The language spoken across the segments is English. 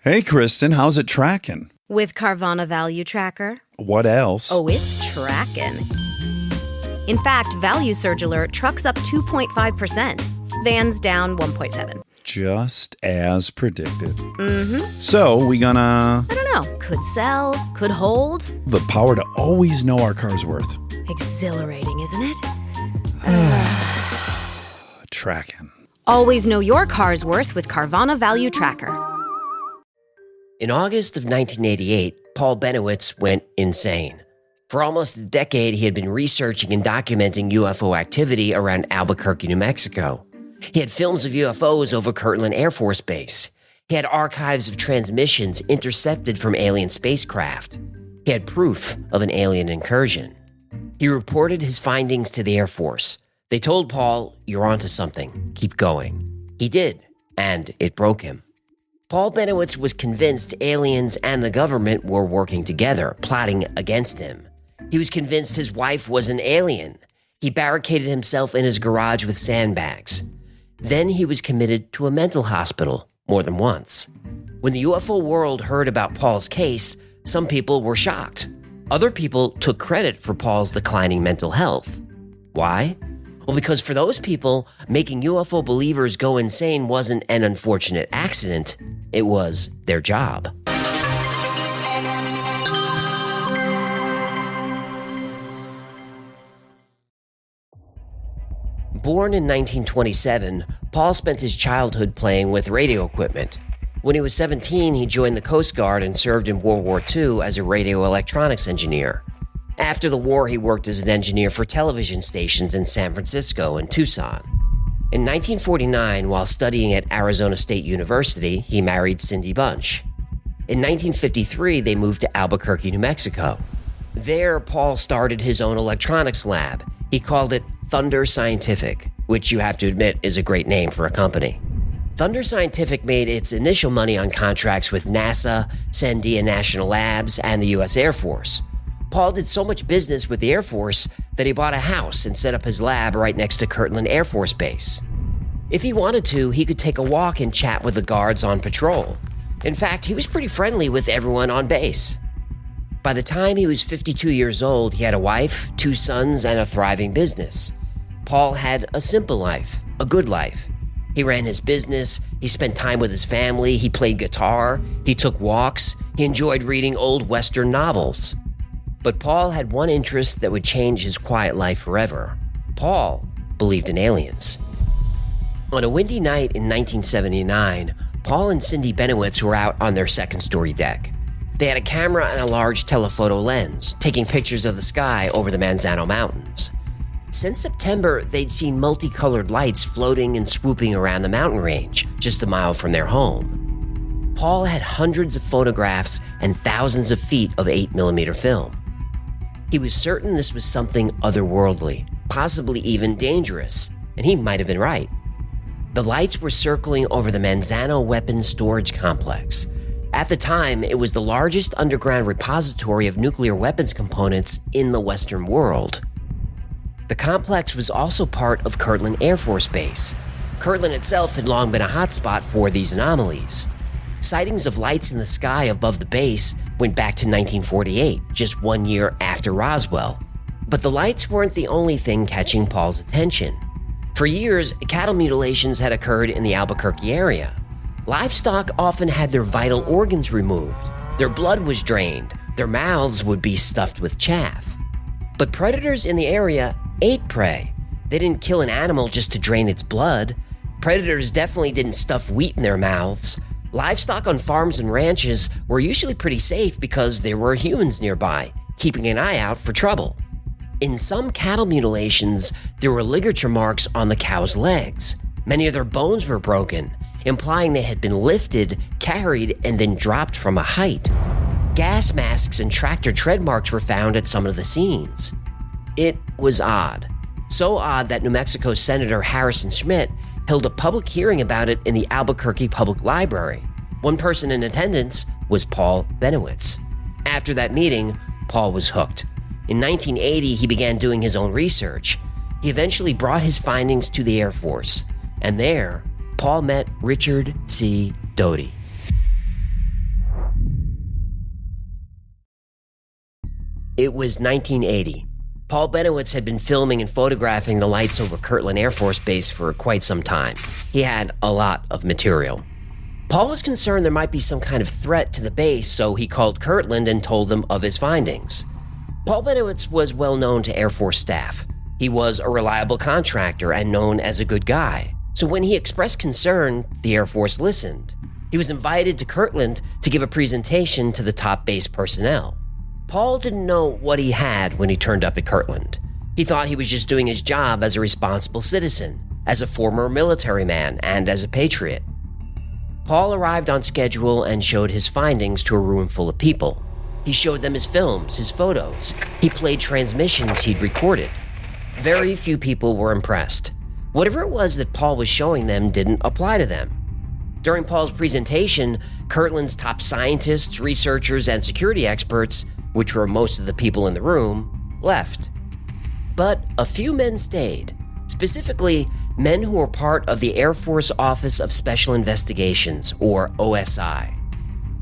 Hey, Kristen, how's it tracking? With Carvana Value Tracker. What else? Oh, it's tracking. In fact, Value Surge Alert trucks up 2.5%. Vans down 1.7%. Just as predicted. Mm-hmm. So, we gonna... I don't know. Could sell, could hold. The power to always know our car's worth. Exhilarating, isn't it? Tracking. Always know your car's worth with Carvana Value Tracker. In August of 1988, Paul Bennewitz went insane. For almost a decade, he had been researching and documenting UFO activity around Albuquerque, New Mexico. He had films of UFOs over Kirtland Air Force Base. He had archives of transmissions intercepted from alien spacecraft. He had proof of an alien incursion. He reported his findings to the Air Force. They told Paul, "You're onto something. Keep going." He did, and it broke him. Paul Bennewitz was convinced aliens and the government were working together, plotting against him. He was convinced his wife was an alien. He barricaded himself in his garage with sandbags. Then he was committed to a mental hospital more than once. When the UFO world heard about Paul's case, some people were shocked. Other people took credit for Paul's declining mental health. Why? Well, because for those people, making UFO believers go insane wasn't an unfortunate accident. It was their job. Born in 1927, Paul spent his childhood playing with radio equipment. When he was 17, he joined the Coast Guard and served in World War II as a radio electronics engineer. After the war, he worked as an engineer for television stations in San Francisco and Tucson. In 1949, while studying at Arizona State University, he married Cindy Bunch. In 1953, they moved to Albuquerque, New Mexico. There, Paul started his own electronics lab. He called it Thunder Scientific, which you have to admit is a great name for a company. Thunder Scientific made its initial money on contracts with NASA, Sandia National Labs, and the U.S. Air Force. Paul did so much business with the Air Force that he bought a house and set up his lab right next to Kirtland Air Force Base. If he wanted to, he could take a walk and chat with the guards on patrol. In fact, he was pretty friendly with everyone on base. By the time he was 52 years old, he had a wife, 2 sons, and a thriving business. Paul had a simple life, a good life. He ran his business, he spent time with his family, he played guitar, he took walks, he enjoyed reading old Western novels. But Paul had one interest that would change his quiet life forever. Paul believed in aliens. On a windy night in 1979, Paul and Cindy Bennewitz were out on their second-story deck. They had a camera and a large telephoto lens, taking pictures of the sky over the Manzano Mountains. Since September, they'd seen multicolored lights floating and swooping around the mountain range, just a mile from their home. Paul had hundreds of photographs and thousands of feet of 8mm film. He was certain this was something otherworldly, possibly even dangerous, and he might have been right. The lights were circling over the Manzano Weapons Storage Complex. At the time, it was the largest underground repository of nuclear weapons components in the Western world. The complex was also part of Kirtland Air Force Base. Kirtland itself had long been a hotspot for these anomalies. Sightings of lights in the sky above the base went back to 1948, just 1 year after Roswell. But the lights weren't the only thing catching Paul's attention. For years, cattle mutilations had occurred in the Albuquerque area. Livestock often had their vital organs removed. Their blood was drained. Their mouths would be stuffed with chaff. But predators in the area ate prey. They didn't kill an animal just to drain its blood. Predators definitely didn't stuff wheat in their mouths. Livestock on farms and ranches were usually pretty safe because there were humans nearby, keeping an eye out for trouble. In some cattle mutilations, there were ligature marks on the cow's legs. Many of their bones were broken, implying they had been lifted, carried, and then dropped from a height. Gas masks and tractor tread marks were found at some of the scenes. It was odd. So odd that New Mexico Senator Harrison Schmitt held a public hearing about it in the Albuquerque Public Library. One person in attendance was Paul Bennewitz. After that meeting, Paul was hooked. In 1980, he began doing his own research. He eventually brought his findings to the Air Force, and there, Paul met Richard C. Doty. It was 1980. Paul Bennewitz had been filming and photographing the lights over Kirtland Air Force Base for quite some time. He had a lot of material. Paul was concerned there might be some kind of threat to the base, so he called Kirtland and told them of his findings. Paul Bennewitz was well known to Air Force staff. He was a reliable contractor and known as a good guy. So when he expressed concern, the Air Force listened. He was invited to Kirtland to give a presentation to the top base personnel. Paul didn't know what he had when he turned up at Kirtland. He thought he was just doing his job as a responsible citizen, as a former military man, and as a patriot. Paul arrived on schedule and showed his findings to a room full of people. He showed them his films, his photos. He played transmissions he'd recorded. Very few people were impressed. Whatever it was that Paul was showing them didn't apply to them. During Paul's presentation, Kirtland's top scientists, researchers, and security experts, which were most of the people in the room, left. But a few men stayed, specifically men who were part of the Air Force Office of Special Investigations, or OSI.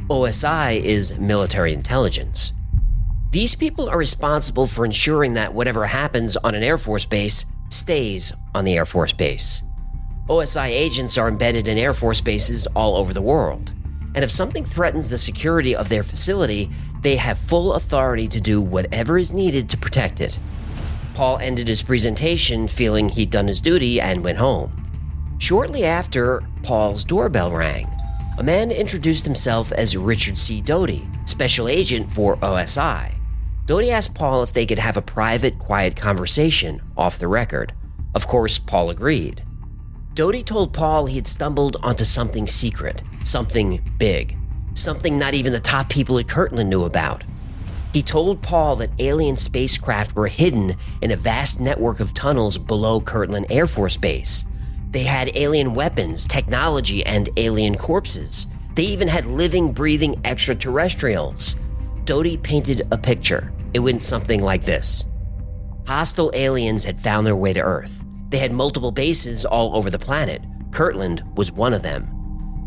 OSI is military intelligence. These people are responsible for ensuring that whatever happens on an Air Force base stays on the Air Force base. OSI agents are embedded in Air Force bases all over the world, and if something threatens the security of their facility, they have full authority to do whatever is needed to protect it. Paul ended his presentation feeling he'd done his duty and went home. Shortly after, Paul's doorbell rang. A man introduced himself as Richard C. Doty, special agent for OSI. Doty asked Paul if they could have a private, quiet conversation off the record. Of course, Paul agreed. Doty told Paul he had stumbled onto something secret, something big, something not even the top people at Kirtland knew about. He told Paul that alien spacecraft were hidden in a vast network of tunnels below Kirtland Air Force Base. They had alien weapons, technology, and alien corpses. They even had living, breathing extraterrestrials. Doty painted a picture. It went something like this. Hostile aliens had found their way to Earth. They had multiple bases all over the planet. Kirtland was one of them.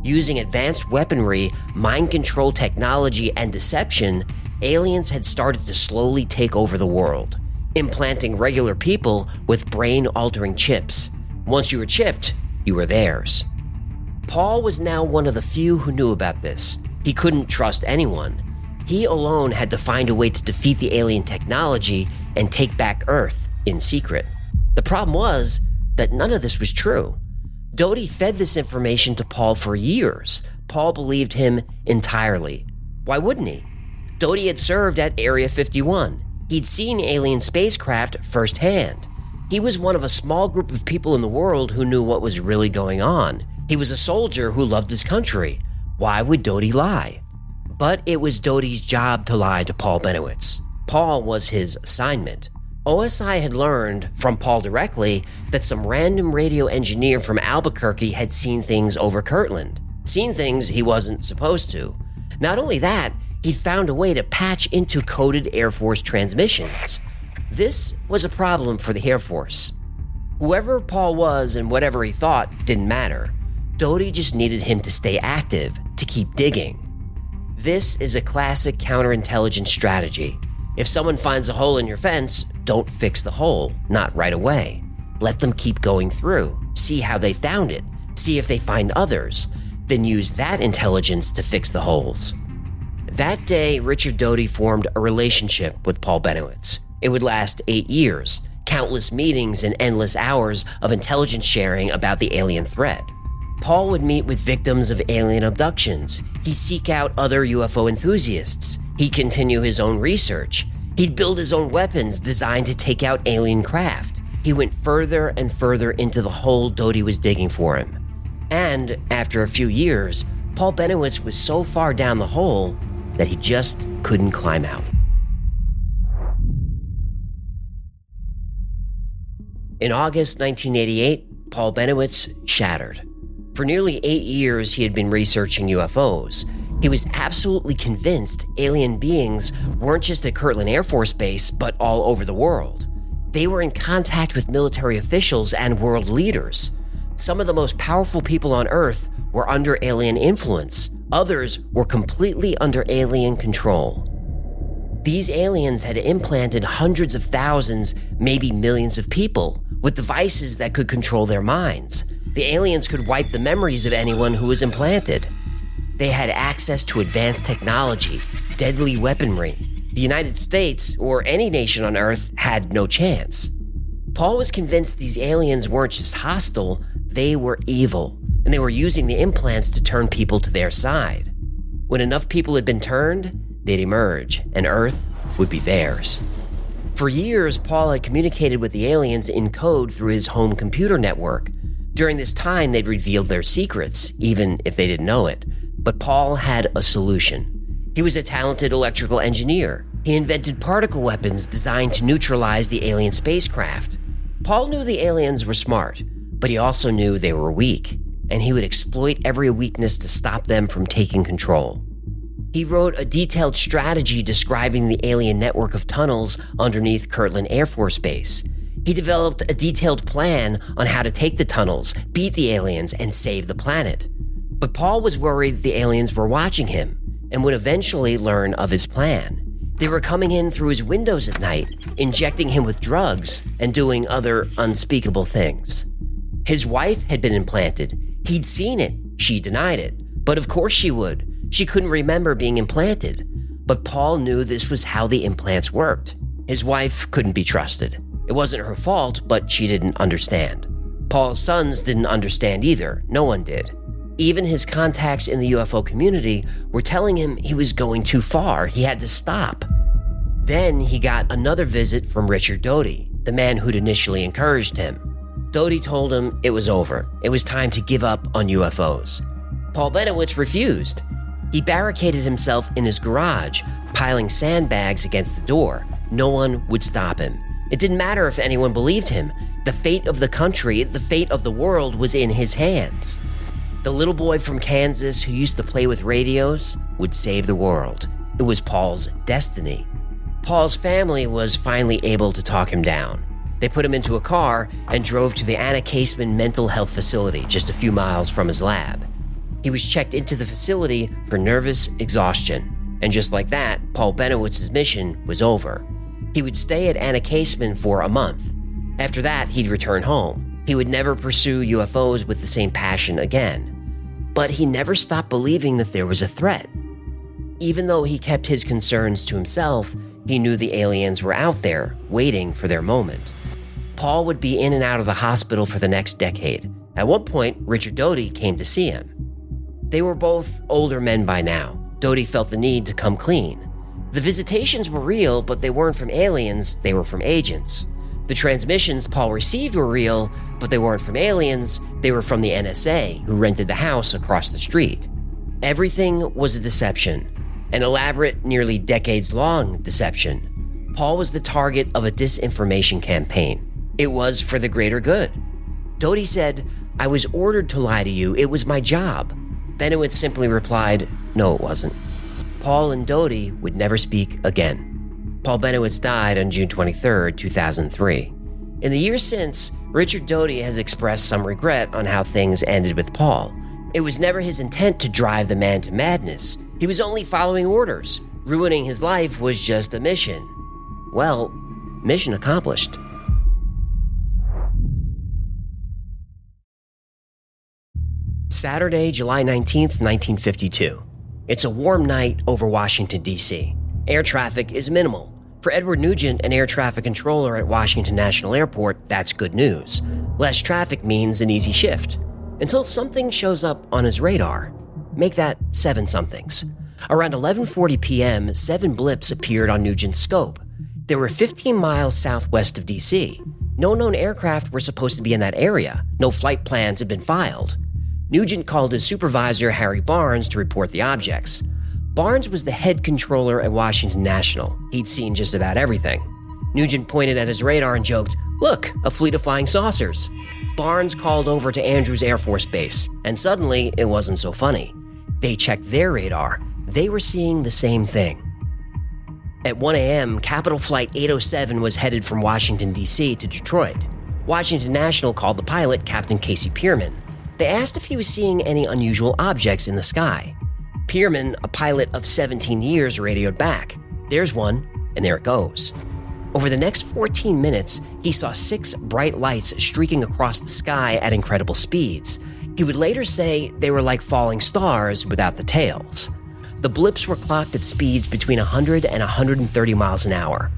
Using advanced weaponry, mind control technology, and deception, aliens had started to slowly take over the world, implanting regular people with brain-altering chips. Once you were chipped, you were theirs. Paul was now one of the few who knew about this. He couldn't trust anyone. He alone had to find a way to defeat the alien technology and take back Earth in secret. The problem was that none of this was true. Doty fed this information to Paul for years. Paul believed him entirely. Why wouldn't he? Doty had served at Area 51. He'd seen alien spacecraft firsthand. He was one of a small group of people in the world who knew what was really going on. He was a soldier who loved his country. Why would Doty lie? But it was Doty's job to lie to Paul Bennewitz. Paul was his assignment. OSI had learned from Paul directly that some random radio engineer from Albuquerque had seen things over Kirtland, seen things he wasn't supposed to. Not only that, he'd found a way to patch into coded Air Force transmissions. This was a problem for the Air Force. Whoever Paul was and whatever he thought didn't matter. Doty just needed him to stay active, to keep digging. This is a classic counterintelligence strategy. If someone finds a hole in your fence, don't fix the hole, not right away. Let them keep going through, see how they found it, see if they find others, then use that intelligence to fix the holes. That day, Richard Doty formed a relationship with Paul Bennewitz. It would last 8 years, countless meetings and endless hours of intelligence sharing about the alien threat. Paul would meet with victims of alien abductions. He'd seek out other UFO enthusiasts. He'd continue his own research. He'd build his own weapons designed to take out alien craft. He went further and further into the hole Doty was digging for him. And after a few years, Paul Bennewitz was so far down the hole that he just couldn't climb out. In August 1988, Paul Bennewitz shattered. For nearly 8 years, he had been researching UFOs. He was absolutely convinced alien beings weren't just at Kirtland Air Force Base, but all over the world. They were in contact with military officials and world leaders. Some of the most powerful people on Earth were under alien influence. Others were completely under alien control. These aliens had implanted hundreds of thousands, maybe millions of people with devices that could control their minds. The aliens could wipe the memories of anyone who was implanted. They had access to advanced technology, deadly weaponry. The United States, or any nation on Earth, had no chance. Paul was convinced these aliens weren't just hostile, they were evil, and they were using the implants to turn people to their side. When enough people had been turned, they'd emerge, and Earth would be theirs. For years, Paul had communicated with the aliens in code through his home computer network. During this time, they'd revealed their secrets, even if they didn't know it. But Paul had a solution. He was a talented electrical engineer. He invented particle weapons designed to neutralize the alien spacecraft. Paul knew the aliens were smart, but he also knew they were weak, and he would exploit every weakness to stop them from taking control. He wrote a detailed strategy describing the alien network of tunnels underneath Kirtland Air Force Base. He developed a detailed plan on how to take the tunnels, beat the aliens, and save the planet. But Paul was worried the aliens were watching him and would eventually learn of his plan. They were coming in through his windows at night, injecting him with drugs and doing other unspeakable things. His wife had been implanted. He'd seen it. She denied it. But of course she would. She couldn't remember being implanted. But Paul knew this was how the implants worked. His wife couldn't be trusted. It wasn't her fault, but she didn't understand. Paul's sons didn't understand either. No one did. Even his contacts in the UFO community were telling him he was going too far. He had to stop. Then he got another visit from Richard Doty, the man who'd initially encouraged him. Doty told him it was over. It was time to give up on UFOs. Paul Bennewitz refused. He barricaded himself in his garage, piling sandbags against the door. No one would stop him. It didn't matter if anyone believed him. The fate of the country, the fate of the world was in his hands. The little boy from Kansas who used to play with radios would save the world. It was Paul's destiny. Paul's family was finally able to talk him down. They put him into a car and drove to the Anna Caseman Mental Health Facility just a few miles from his lab. He was checked into the facility for nervous exhaustion. And just like that, Paul Bennewitz's mission was over. He would stay at Anna Caseman for a month. After that, he'd return home. He would never pursue UFOs with the same passion again. But he never stopped believing that there was a threat. Even though he kept his concerns to himself, he knew the aliens were out there, waiting for their moment. Paul would be in and out of the hospital for the next decade. At one point, Richard Doty came to see him. They were both older men by now. Doty felt the need to come clean. The visitations were real, but they weren't from aliens, they were from agents. The transmissions Paul received were real, but they weren't from aliens, they were from the NSA, who rented the house across the street. Everything was a deception, an elaborate, nearly decades-long deception. Paul was the target of a disinformation campaign. It was for the greater good. Doty said, "I was ordered to lie to you, it was my job." Bennewitz simply replied, "No, it wasn't." Paul and Doty would never speak again. Paul Bennewitz died on June 23, 2003. In the years since, Richard Doty has expressed some regret on how things ended with Paul. It was never his intent to drive the man to madness. He was only following orders. Ruining his life was just a mission. Well, mission accomplished. Saturday, July 19th, 1952. It's a warm night over Washington, D.C. Air traffic is minimal. For Edward Nugent, an air traffic controller at Washington National Airport, that's good news. Less traffic means an easy shift. Until something shows up on his radar. Make that 7 somethings. Around 11:40 p.m., 7 blips appeared on Nugent's scope. They were 15 miles southwest of D.C. No known aircraft were supposed to be in that area. No flight plans had been filed. Nugent called his supervisor, Harry Barnes, to report the objects. Barnes was the head controller at Washington National. He'd seen just about everything. Nugent pointed at his radar and joked, "Look, a fleet of flying saucers." Barnes called over to Andrews Air Force Base, and suddenly it wasn't so funny. They checked their radar. They were seeing the same thing. At 1 a.m., Capital Flight 807 was headed from Washington, D.C. to Detroit. Washington National called the pilot, Captain Casey Pierman. They asked if he was seeing any unusual objects in the sky. Pierman, a pilot of 17 years, radioed back. "There's one. and there it goes. Over the next 14 minutes, he saw 6 bright lights streaking across the sky at incredible speeds. He would later say they were like falling stars without the tails. The blips were clocked at speeds between 100 and 130 miles an hour.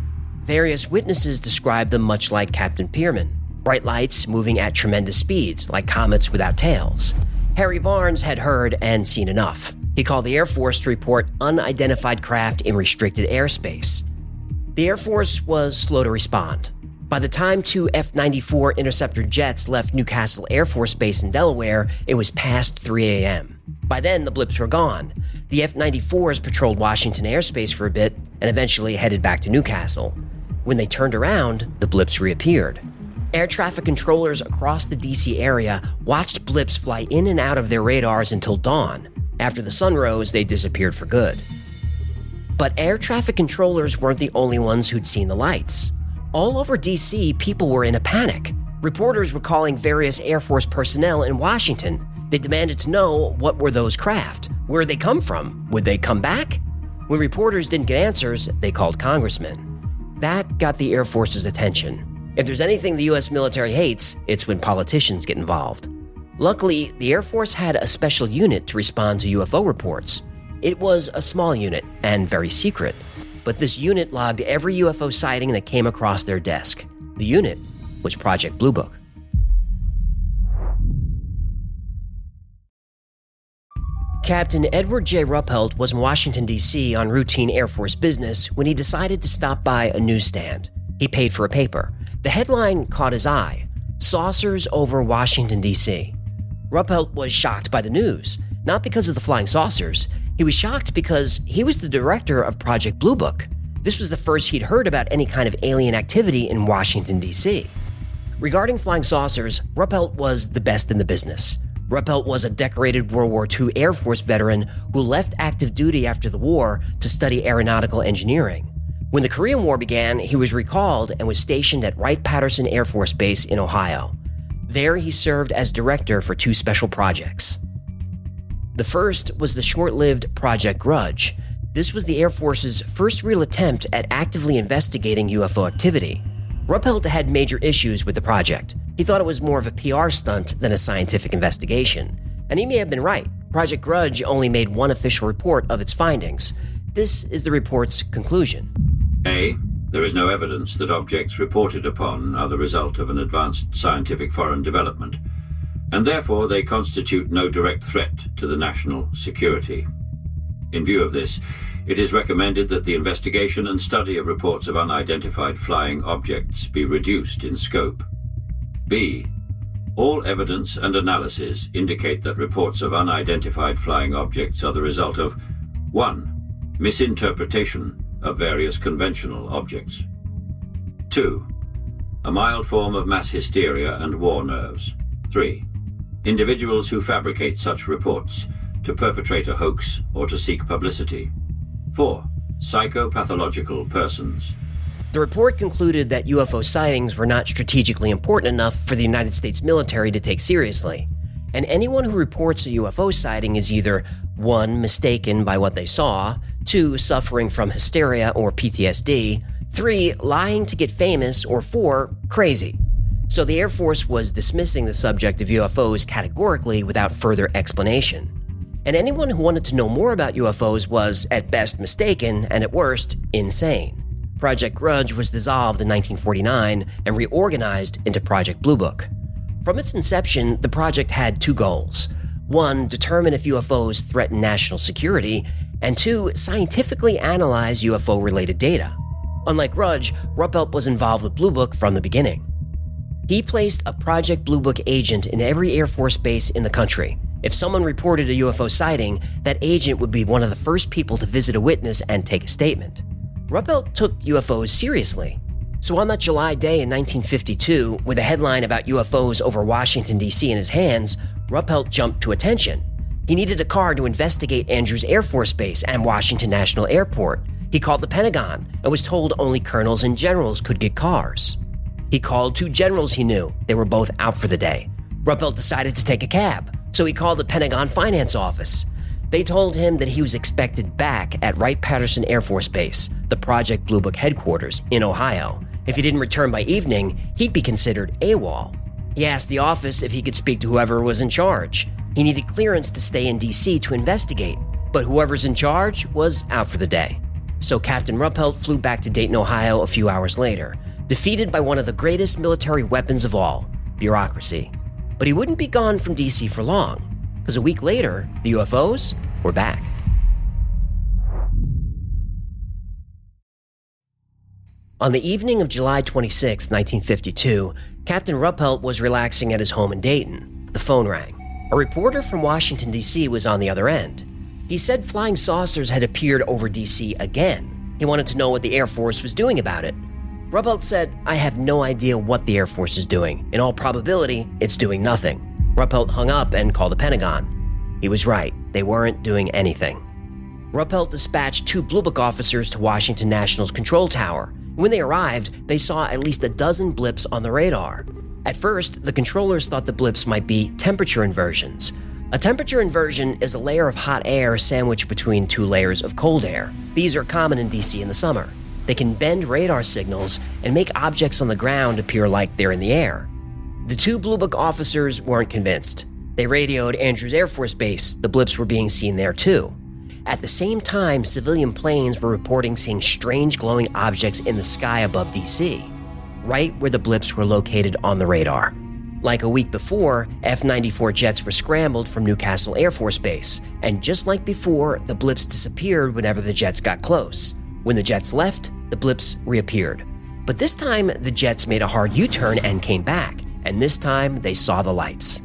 Various witnesses described them much like Captain Pierman, bright lights moving at tremendous speeds, like comets without tails. Harry Barnes had heard and seen enough. He called the Air Force to report unidentified craft in restricted airspace. The Air Force was slow to respond. By the time 2 F-94 interceptor jets left Newcastle Air Force Base in Delaware, it was past 3 a.m. By then, the blips were gone. The F-94s patrolled Washington airspace for a bit and eventually headed back to Newcastle. When they turned around, the blips reappeared. Air traffic controllers across the D.C. area watched blips fly in and out of their radars until dawn. After the sun rose, they disappeared for good. But air traffic controllers weren't the only ones who'd seen the lights. All over D.C., people were in a panic. Reporters were calling various Air Force personnel in Washington. They demanded to know what were those craft, where'd they come from, would they come back? When reporters didn't get answers, they called congressmen. That got the Air Force's attention. If there's anything the U.S. military hates, it's when politicians get involved. Luckily, the Air Force had a special unit to respond to UFO reports. It was a small unit and very secret, but this unit logged every UFO sighting that came across their desk. The unit was Project Blue Book. Captain Edward J. Ruppelt was in Washington, D.C. on routine Air Force business when he decided to stop by a newsstand. He paid for a paper. The headline caught his eye: Saucers over Washington, D.C. Ruppelt was shocked by the news, not because of the flying saucers. He was shocked because he was the director of Project Blue Book. This was the first he'd heard about any kind of alien activity in Washington, D.C. Regarding flying saucers, Ruppelt was the best in the business. Ruppelt was a decorated World War II Air Force veteran who left active duty after the war to study aeronautical engineering. When the Korean War began, he was recalled and was stationed at Wright-Patterson Air Force Base in Ohio. There, he served as director for 2 special projects. The first was the short-lived Project Grudge. This was the Air Force's first real attempt at actively investigating UFO activity. Ruppelt had major issues with the project. He thought it was more of a PR stunt than a scientific investigation. And he may have been right. Project Grudge only made one official report of its findings. This is the report's conclusion. A. There is no evidence that objects reported upon are the result of an advanced scientific foreign development, and therefore they constitute no direct threat to the national security. In view of this, it is recommended that the investigation and study of reports of unidentified flying objects be reduced in scope. B. All evidence and analysis indicate that reports of unidentified flying objects are the result of 1. Misinterpretation of various conventional objects. 2. A mild form of mass hysteria and war nerves. 3. Individuals who fabricate such reports to perpetrate a hoax or to seek publicity. 4. Psychopathological persons. The report concluded that UFO sightings were not strategically important enough for the United States military to take seriously, and anyone who reports a UFO sighting is either 1. Mistaken by what they saw, 2. Suffering from hysteria or PTSD, 3. Lying to get famous, or 4. Crazy. So the Air Force was dismissing the subject of UFOs categorically without further explanation. And anyone who wanted to know more about UFOs was, at best, mistaken, and at worst, insane. Project Grudge was dissolved in 1949 and reorganized into Project Blue Book. From its inception, the project had 2 goals. 1. Determine if UFOs threaten national security, and 2. Scientifically analyze UFO-related data. Unlike Grudge, Ruppelt was involved with Blue Book from the beginning. He placed a Project Blue Book agent in every Air Force base in the country. If someone reported a UFO sighting, that agent would be one of the first people to visit a witness and take a statement. Ruppelt took UFOs seriously. So on that July day in 1952, with a headline about UFOs over Washington, D.C. in his hands, Ruppelt jumped to attention. He needed a car to investigate Andrews Air Force Base and Washington National Airport. He called the Pentagon and was told only colonels and generals could get cars. He called 2 generals he knew. They were both out for the day. Ruppelt decided to take a cab, so he called the Pentagon Finance Office. They told him that he was expected back at Wright-Patterson Air Force Base, the Project Blue Book headquarters in Ohio. If he didn't return by evening, he'd be considered AWOL. He asked the office if he could speak to whoever was in charge. He needed clearance to stay in D.C. to investigate, but whoever's in charge was out for the day. So Captain Ruppelt flew back to Dayton, Ohio a few hours later, defeated by one of the greatest military weapons of all, bureaucracy. But he wouldn't be gone from D.C. for long, because a week later, the UFOs were back. On the evening of July 26, 1952, Captain Ruppelt was relaxing at his home in Dayton. The phone rang. A reporter from Washington, D.C. was on the other end. He said flying saucers had appeared over D.C. again. He wanted to know what the Air Force was doing about it. Ruppelt said, "I have no idea what the Air Force is doing. In all probability, it's doing nothing." Ruppelt hung up and called the Pentagon. He was right. They weren't doing anything. Ruppelt dispatched 2 Blue Book officers to Washington National's control tower. When they arrived, they saw at least a dozen blips on the radar. At first, the controllers thought the blips might be temperature inversions. A temperature inversion is a layer of hot air sandwiched between 2 layers of cold air. These are common in DC in the summer. They can bend radar signals and make objects on the ground appear like they're in the air. The 2 Blue Book officers weren't convinced. They radioed Andrews Air Force Base. The blips were being seen there too. At the same time, civilian planes were reporting seeing strange glowing objects in the sky above DC, right where the blips were located on the radar. Like a week before, F-94 jets were scrambled from Newcastle Air Force Base, and just like before, the blips disappeared whenever the jets got close. When the jets left, the blips reappeared. But this time, the jets made a hard U-turn and came back, and this time they saw the lights.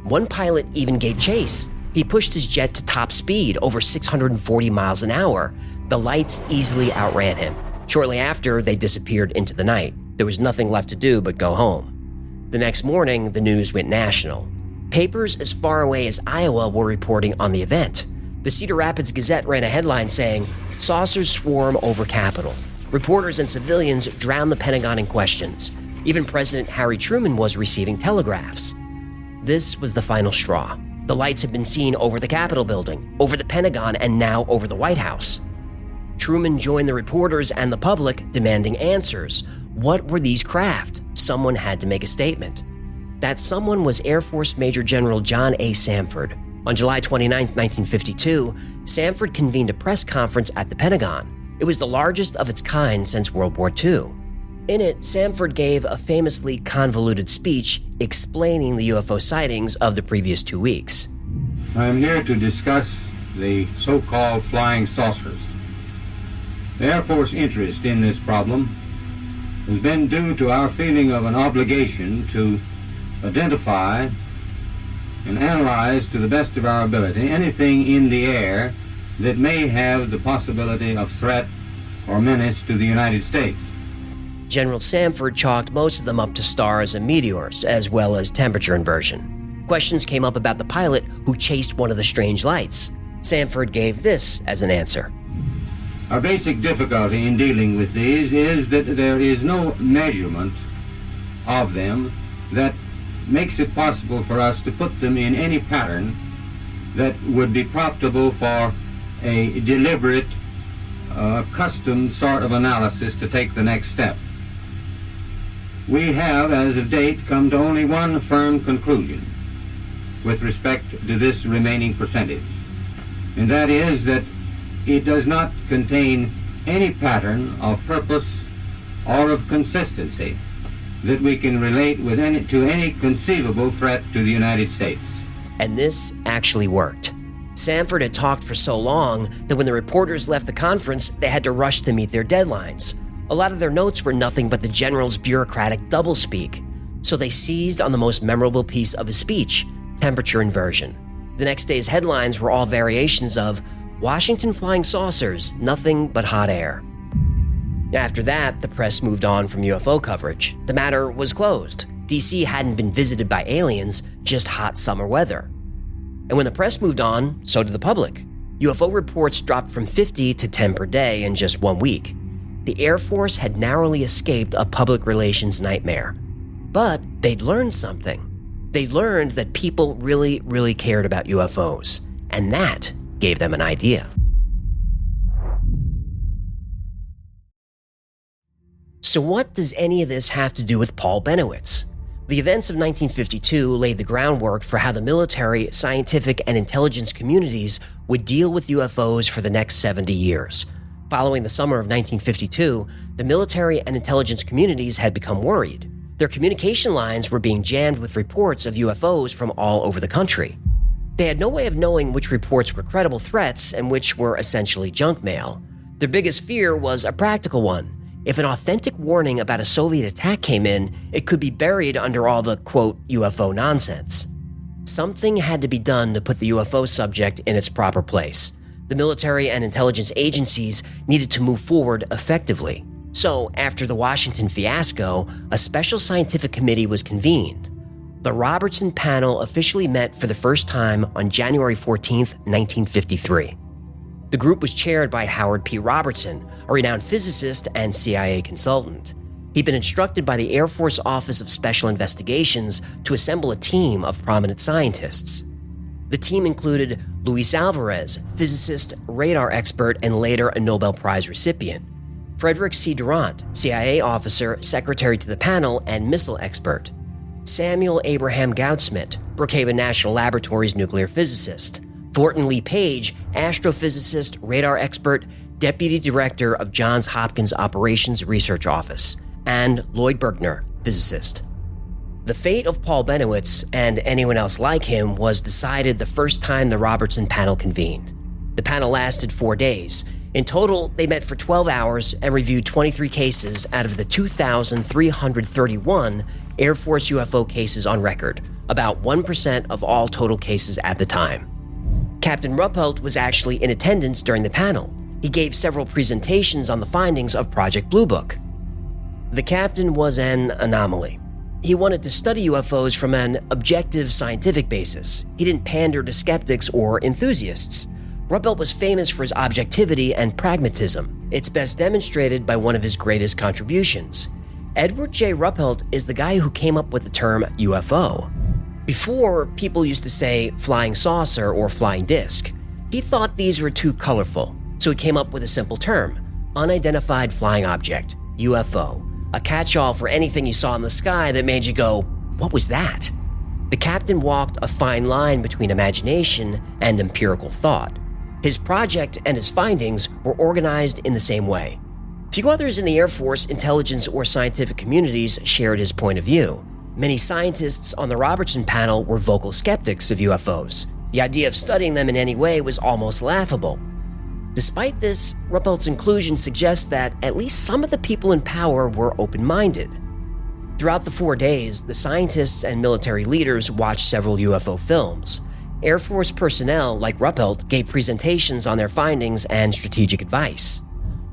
One pilot even gave chase. He pushed his jet to top speed, over 640 miles an hour. The lights easily outran him. Shortly after, they disappeared into the night. There was nothing left to do but go home. The next morning, the news went national. Papers as far away as Iowa were reporting on the event. The Cedar Rapids Gazette ran a headline saying, "Saucers swarm over Capitol. Reporters and civilians drown the Pentagon in questions. Even President Harry Truman was receiving telegraphs." This was the final straw. The lights had been seen over the Capitol building, over the Pentagon, and now over the White House. Truman joined the reporters and the public, demanding answers. What were these craft? Someone had to make a statement. That someone was Air Force Major General John A. Samford. On July 29, 1952, Samford convened a press conference at the Pentagon. It was the largest of its kind since World War II. In it, Samford gave a famously convoluted speech explaining the UFO sightings of the previous 2 weeks. I am here to discuss the so-called flying saucers. The Air Force interest in this problem has been due to our feeling of an obligation to identify and analyze to the best of our ability anything in the air that may have the possibility of threat or menace to the United States. General Samford chalked most of them up to stars and meteors, as well as temperature inversion. Questions came up about the pilot who chased one of the strange lights. Samford gave this as an answer. Our basic difficulty in dealing with these is that there is no measurement of them that makes it possible for us to put them in any pattern that would be profitable for a deliberate, custom sort of analysis to take the next step. We have, as of date, come to only one firm conclusion with respect to this remaining percentage, and that is that it does not contain any pattern of purpose or of consistency that we can relate to any conceivable threat to the United States. And this actually worked. Samford had talked for so long that when the reporters left the conference, they had to rush to meet their deadlines. A lot of their notes were nothing but the general's bureaucratic doublespeak, so they seized on the most memorable piece of his speech, temperature inversion. The next day's headlines were all variations of "Washington flying saucers, nothing but hot air." After that, the press moved on from UFO coverage. The matter was closed. DC hadn't been visited by aliens, just hot summer weather. And when the press moved on, so did the public. UFO reports dropped from 50 to 10 per day in just 1 week. The Air Force had narrowly escaped a public relations nightmare. But they'd learned something. They learned that people really, really cared about UFOs. And that gave them an idea. So what does any of this have to do with Paul Bennewitz? The events of 1952 laid the groundwork for how the military, scientific, and intelligence communities would deal with UFOs for the next 70 years. Following the summer of 1952, the military and intelligence communities had become worried. Their communication lines were being jammed with reports of UFOs from all over the country. They had no way of knowing which reports were credible threats and which were essentially junk mail. Their biggest fear was a practical one. If an authentic warning about a Soviet attack came in, it could be buried under all the, quote, UFO nonsense. Something had to be done to put the UFO subject in its proper place. The military and intelligence agencies needed to move forward effectively. So, after the Washington fiasco, a special scientific committee was convened. The Robertson Panel officially met for the first time on January 14, 1953. The group was chaired by Howard P. Robertson, a renowned physicist and CIA consultant. He'd been instructed by the Air Force Office of Special Investigations to assemble a team of prominent scientists. The team included Luis Alvarez, physicist, radar expert, and later a Nobel Prize recipient; Frederick C. Durant, CIA officer, secretary to the panel, and missile expert; Samuel Abraham Goudsmit, Brookhaven National Laboratory's nuclear physicist; Thornton Lee Page, astrophysicist, radar expert, deputy director of Johns Hopkins Operations Research Office; and Lloyd Bergner, physicist. The fate of Paul Bennewitz and anyone else like him was decided the first time the Robertson panel convened. The panel lasted 4 days. In total, they met for 12 hours and reviewed 23 cases out of the 2,331 Air Force UFO cases on record, about 1% of all total cases at the time. Captain Ruppelt was actually in attendance during the panel. He gave several presentations on the findings of Project Blue Book. The captain was an anomaly. He wanted to study UFOs from an objective scientific basis. He didn't pander to skeptics or enthusiasts. Ruppelt was famous for his objectivity and pragmatism. It's best demonstrated by one of his greatest contributions. Edward J. Ruppelt is the guy who came up with the term UFO. Before, people used to say flying saucer or flying disc. He thought these were too colorful, so he came up with a simple term: unidentified flying object, UFO, a catch-all for anything you saw in the sky that made you go, "What was that?" The captain walked a fine line between imagination and empirical thought. His project and his findings were organized in the same way. Few others in the Air Force, intelligence, or scientific communities shared his point of view. Many scientists on the Robertson panel were vocal skeptics of UFOs. The idea of studying them in any way was almost laughable. Despite this, Ruppelt's inclusion suggests that at least some of the people in power were open-minded. Throughout the 4 days, the scientists and military leaders watched several UFO films. Air Force personnel, like Ruppelt, gave presentations on their findings and strategic advice.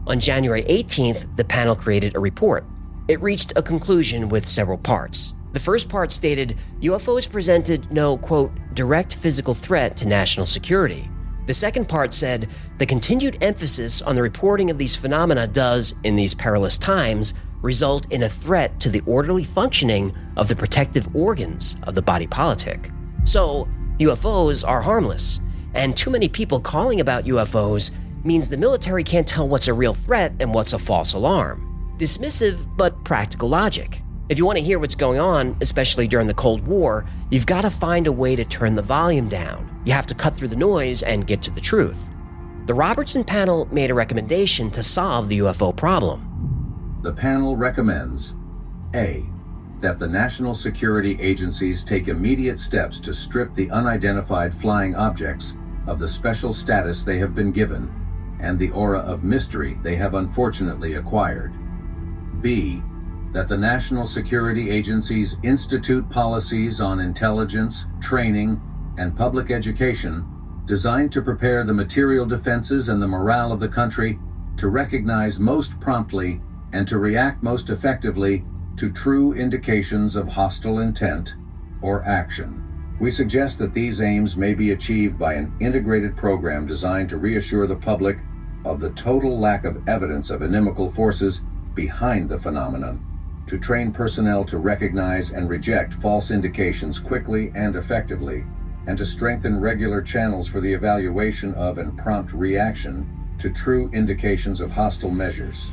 On January 18th, the panel created a report. It reached a conclusion with several parts. The first part stated, UFOs presented no, quote, direct physical threat to national security. The second part said, the continued emphasis on the reporting of these phenomena does, in these perilous times, result in a threat to the orderly functioning of the protective organs of the body politic. So, UFOs are harmless, and too many people calling about UFOs means the military can't tell what's a real threat and what's a false alarm. Dismissive, but practical logic. If you want to hear what's going on, especially during the Cold War, you've got to find a way to turn the volume down. You have to cut through the noise and get to the truth. The Robertson panel made a recommendation to solve the UFO problem. The panel recommends A. That the national security agencies take immediate steps to strip the unidentified flying objects of the special status they have been given and the aura of mystery they have unfortunately acquired. B. That the national security agencies institute policies on intelligence, training, and public education designed to prepare the material defenses and the morale of the country to recognize most promptly and to react most effectively to true indications of hostile intent or action. We suggest that these aims may be achieved by an integrated program designed to reassure the public of the total lack of evidence of inimical forces behind the phenomenon, to train personnel to recognize and reject false indications quickly and effectively, and to strengthen regular channels for the evaluation of and prompt reaction to true indications of hostile measures.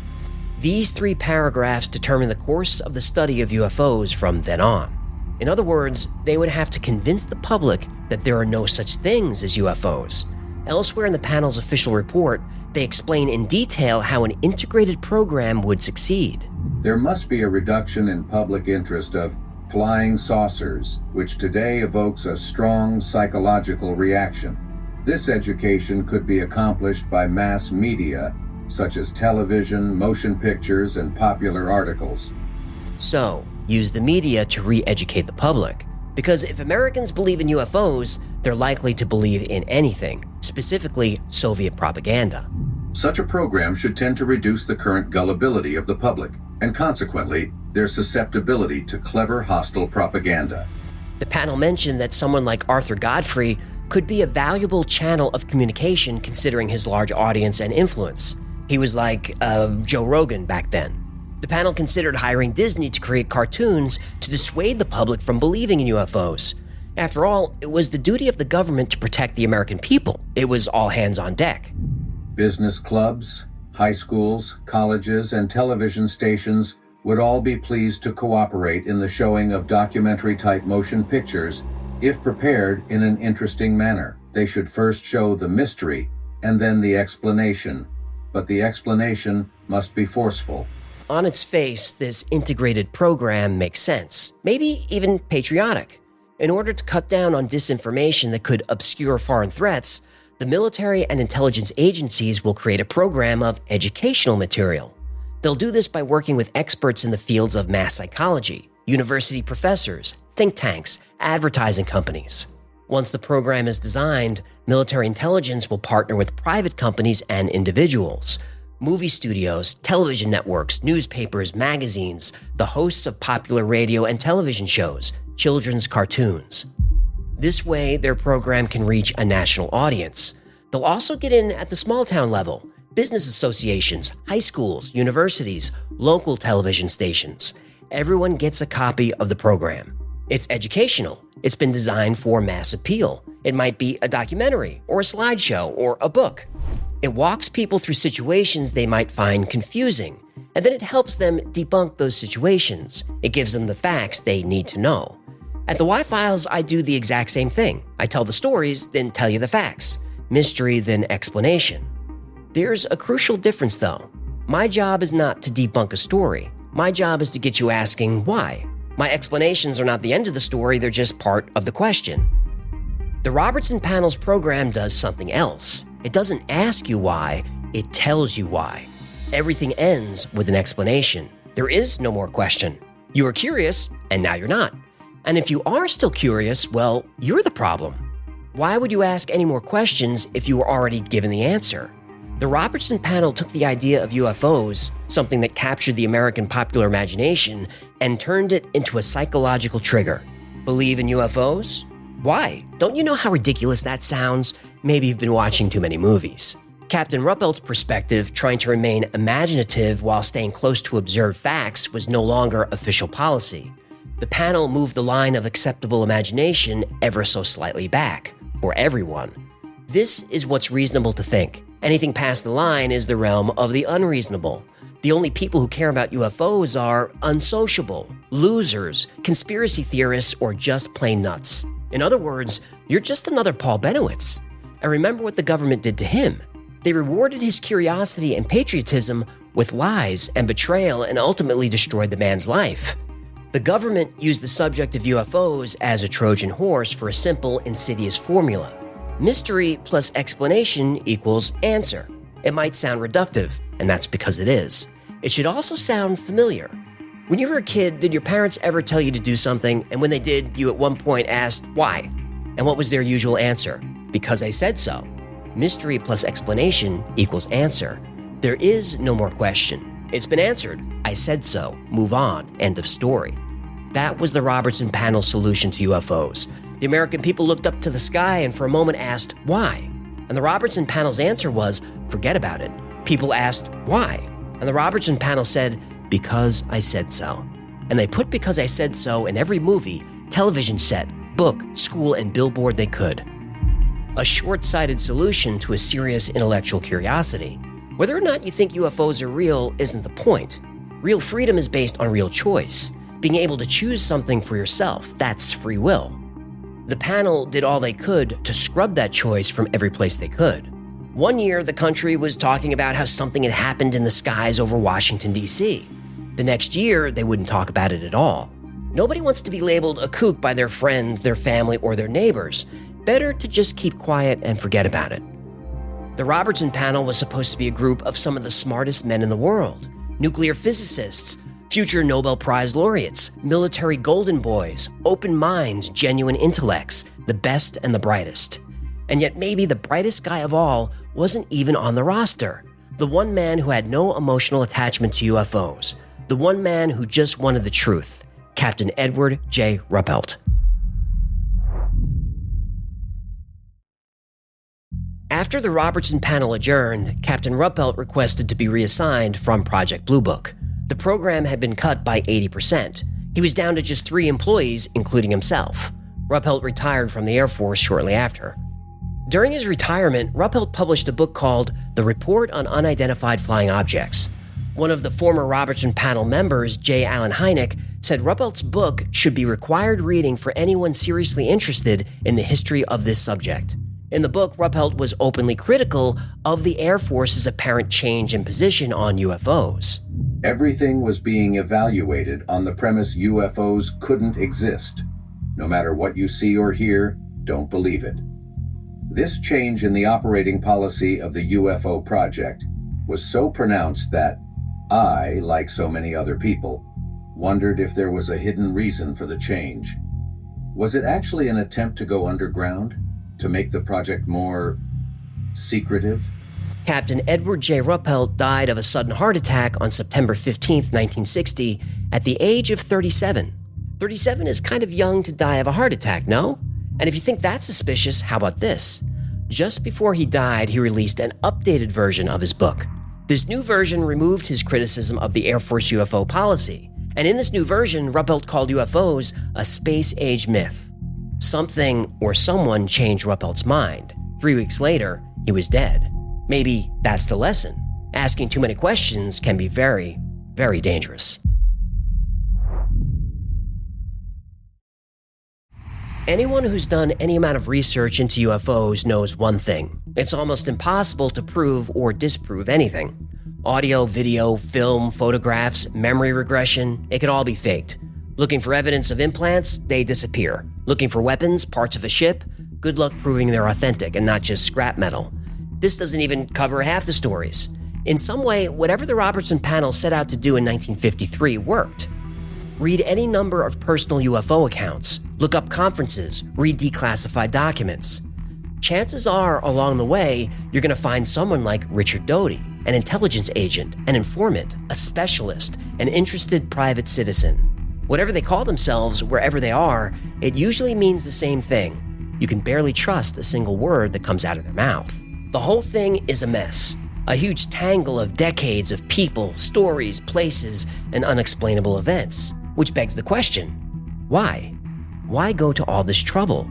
These 3 paragraphs determine the course of the study of UFOs from then on. In other words, they would have to convince the public that there are no such things as UFOs. Elsewhere in the panel's official report, they explain in detail how an integrated program would succeed. There must be a reduction in public interest of flying saucers, which today evokes a strong psychological reaction. This education could be accomplished by mass media, such as television, motion pictures, and popular articles. So, use the media to re-educate the public. Because if Americans believe in UFOs, they're likely to believe in anything, specifically Soviet propaganda. Such a program should tend to reduce the current gullibility of the public, and consequently, their susceptibility to clever hostile propaganda. The panel mentioned that someone like Arthur Godfrey could be a valuable channel of communication considering his large audience and influence. He was like Joe Rogan back then. The panel considered hiring Disney to create cartoons to dissuade the public from believing in UFOs. After all, it was the duty of the government to protect the American people. It was all hands on deck. Business clubs, high schools, colleges, and television stations would all be pleased to cooperate in the showing of documentary-type motion pictures if prepared in an interesting manner. They should first show the mystery and then the explanation, but the explanation must be forceful. On its face, this integrated program makes sense, maybe even patriotic. In order to cut down on disinformation that could obscure foreign threats, the military and intelligence agencies will create a program of educational material. They'll do this by working with experts in the fields of mass psychology, university professors, think tanks, advertising companies. Once the program is designed, military intelligence will partner with private companies and individuals, movie studios, television networks, newspapers, magazines, the hosts of popular radio and television shows, children's cartoons. This way, their program can reach a national audience. They'll also get in at the small town level, business associations, high schools, universities, local television stations. Everyone gets a copy of the program. It's educational. It's been designed for mass appeal. It might be a documentary or a slideshow or a book. It walks people through situations they might find confusing, and then it helps them debunk those situations. It gives them the facts they need to know. At the Y-Files, I do the exact same thing. I tell the stories, then tell you the facts. Mystery, then explanation. There's a crucial difference, though. My job is not to debunk a story. My job is to get you asking why. My explanations are not the end of the story, they're just part of the question. The Robertson Panel's program does something else. It doesn't ask you why, it tells you why. Everything ends with an explanation. There is no more question. You were curious, and now you're not. And if you are still curious, well, you're the problem. Why would you ask any more questions if you were already given the answer? The Robertson Panel took the idea of UFOs, something that captured the American popular imagination, and turned it into a psychological trigger. Believe in UFOs? Why? Don't you know how ridiculous that sounds? Maybe you've been watching too many movies. Captain Ruppelt's perspective, trying to remain imaginative while staying close to observed facts, was no longer official policy. The panel moved the line of acceptable imagination ever so slightly back, for everyone. This is what's reasonable to think. Anything past the line is the realm of the unreasonable. The only people who care about UFOs are unsociable, losers, conspiracy theorists, or just plain nuts. In other words, you're just another Paul Bennewitz. And remember what the government did to him. They rewarded his curiosity and patriotism with lies and betrayal and ultimately destroyed the man's life. The government used the subject of UFOs as a Trojan horse for a simple, insidious formula. Mystery plus explanation equals answer. It might sound reductive, and that's because it is. It should also sound familiar. When you were a kid, did your parents ever tell you to do something, and when they did, you at one point asked, why? And what was their usual answer? Because I said so. Mystery plus explanation equals answer. There is no more question. It's been answered. I said so. Move on. End of story. That was the Robertson Panel's solution to UFOs. The American people looked up to the sky and for a moment asked, why? And the Robertson Panel's answer was, forget about it. People asked, why? And the Robertson Panel said, because I said so. And they put because I said so in every movie, television set, book, school, and billboard they could. A short-sighted solution to a serious intellectual curiosity. Whether or not you think UFOs are real isn't the point. Real freedom is based on real choice. Being able to choose something for yourself, that's free will. The panel did all they could to scrub that choice from every place they could. One year, the country was talking about how something had happened in the skies over Washington, D.C. The next year, they wouldn't talk about it at all. Nobody wants to be labeled a kook by their friends, their family, or their neighbors. Better to just keep quiet and forget about it. The Robertson panel was supposed to be a group of some of the smartest men in the world. Nuclear physicists, future Nobel Prize laureates, military golden boys, open minds, genuine intellects, the best and the brightest. And yet maybe the brightest guy of all wasn't even on the roster. The one man who had no emotional attachment to UFOs. The one man who just wanted the truth. Captain Edward J. Ruppelt. After the Robertson panel adjourned, Captain Ruppelt requested to be reassigned from Project Blue Book. The program had been cut by 80%. He was down to just 3 employees, including himself. Ruppelt retired from the Air Force shortly after. During his retirement, Ruppelt published a book called The Report on Unidentified Flying Objects. One of the former Robertson panel members, J. Allen Hynek, said Ruppelt's book should be required reading for anyone seriously interested in the history of this subject. In the book, Ruppelt was openly critical of the Air Force's apparent change in position on UFOs. Everything was being evaluated on the premise UFOs couldn't exist. No matter what you see or hear, don't believe it. This change in the operating policy of the UFO project was so pronounced that I, like so many other people, wondered if there was a hidden reason for the change. Was it actually an attempt to go underground? To make the project more secretive? Captain Edward J. Ruppelt died of a sudden heart attack on September 15, 1960, at the age of 37. 37 is kind of young to die of a heart attack, no? And if you think that's suspicious, how about this? Just before he died, he released an updated version of his book. This new version removed his criticism of the Air Force UFO policy. And in this new version, Ruppelt called UFOs a space-age myth. Something or someone changed Ruppelt's mind. 3 weeks later, he was dead. Maybe that's the lesson. Asking too many questions can be very, very dangerous. Anyone who's done any amount of research into UFOs knows one thing. It's almost impossible to prove or disprove anything. Audio, video, film, photographs, memory regression, it can all be faked. Looking for evidence of implants, they disappear. Looking for weapons, parts of a ship, good luck proving they're authentic and not just scrap metal. This doesn't even cover half the stories. In some way, whatever the Robertson panel set out to do in 1953 worked. Read any number of personal UFO accounts, look up conferences, read declassified documents. Chances are, along the way, you're going to find someone like Richard Doty, an intelligence agent, an informant, a specialist, an interested private citizen. Whatever they call themselves, wherever they are, it usually means the same thing. You can barely trust a single word that comes out of their mouth. The whole thing is a mess. A huge tangle of decades of people, stories, places, and unexplainable events. Which begs the question, why? Why go to all this trouble?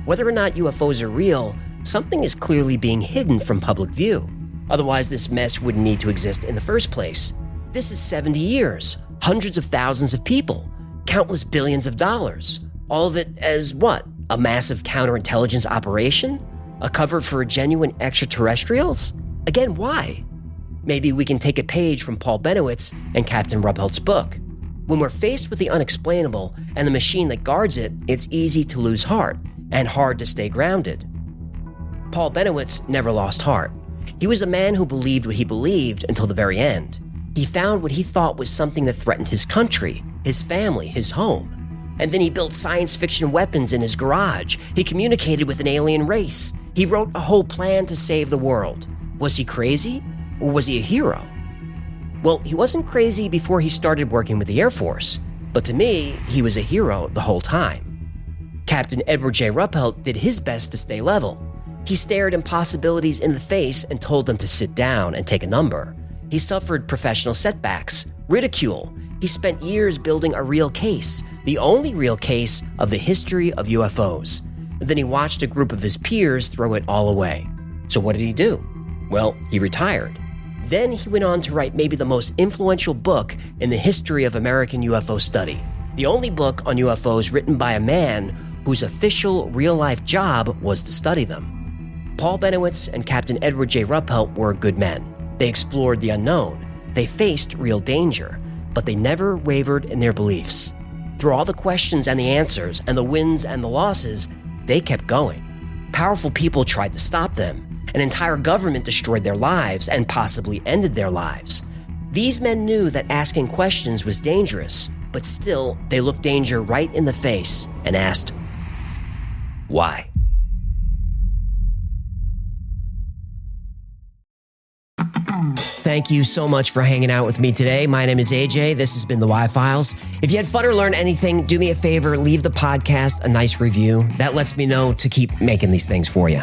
Whether or not UFOs are real, something is clearly being hidden from public view. Otherwise, this mess wouldn't need to exist in the first place. This is 70 years, hundreds of thousands of people, countless billions of dollars. All of it as what? A massive counterintelligence operation? A cover for genuine extraterrestrials? Again, why? Maybe we can take a page from Paul Bennewitz and Captain Ruppelt's book. When we're faced with the unexplainable and the machine that guards it, it's easy to lose heart and hard to stay grounded. Paul Bennewitz never lost heart. He was a man who believed what he believed until the very end. He found what he thought was something that threatened his country, his family, his home. And then he built science fiction weapons in his garage. He communicated with an alien race. He wrote a whole plan to save the world. Was he crazy, or was he a hero? Well, he wasn't crazy before he started working with the Air Force, but to me, he was a hero the whole time. Captain Edward J. Ruppelt did his best to stay level. He stared impossibilities in the face and told them to sit down and take a number. He suffered professional setbacks, ridicule. He spent years building a real case, the only real case of the history of UFOs. And then he watched a group of his peers throw it all away. So what did he do? Well, he retired. Then he went on to write maybe the most influential book in the history of American UFO study. The only book on UFOs written by a man whose official real-life job was to study them. Paul Bennewitz and Captain Edward J. Ruppelt were good men. They explored the unknown. They faced real danger, but they never wavered in their beliefs. Through all the questions and the answers and the wins and the losses, they kept going. Powerful people tried to stop them. An entire government destroyed their lives and possibly ended their lives. These men knew that asking questions was dangerous, but still, they looked danger right in the face and asked, why? Thank you so much for hanging out with me today. My name is AJ. This has been the Y-Files. If you had fun or learned anything, do me a favor, leave the podcast a nice review. That lets me know to keep making these things for you.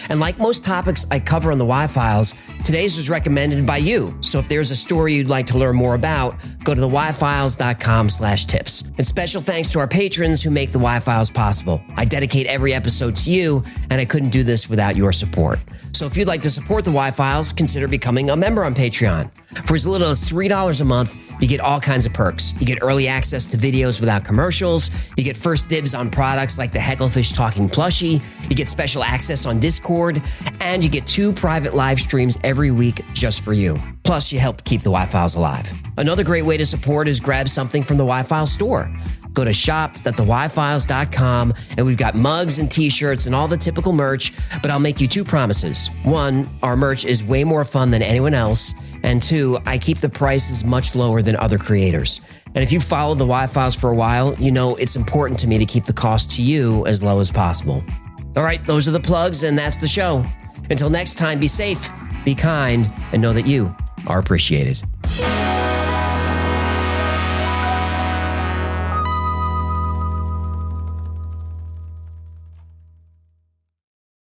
And like most topics I cover on the Y-Files, today's was recommended by you. So if there's a story you'd like to learn more about, go to theyfiles.com/tips. And special thanks to our patrons who make the Y-Files possible. I dedicate every episode to you, and I couldn't do this without your support. So if you'd like to support the Y-Files, consider becoming a member on Patreon. For as little as $3 a month, you get all kinds of perks. You get early access to videos without commercials. You get first dibs on products like the Hecklefish Talking Plushie. You get special access on Discord. And you get 2 private live streams every week just for you. Plus, you help keep the Y-Files alive. Another great way to support is grab something from the Y-Files store. Go to shop.theyfiles.com, and we've got mugs and t-shirts and all the typical merch, but I'll make you 2 promises. 1, our merch is way more fun than anyone else. And 2, I keep the prices much lower than other creators. And if you've followed the Y-Files for a while, you know it's important to me to keep the cost to you as low as possible. All right, those are the plugs, and that's the show. Until next time, be safe, be kind, and know that you are appreciated.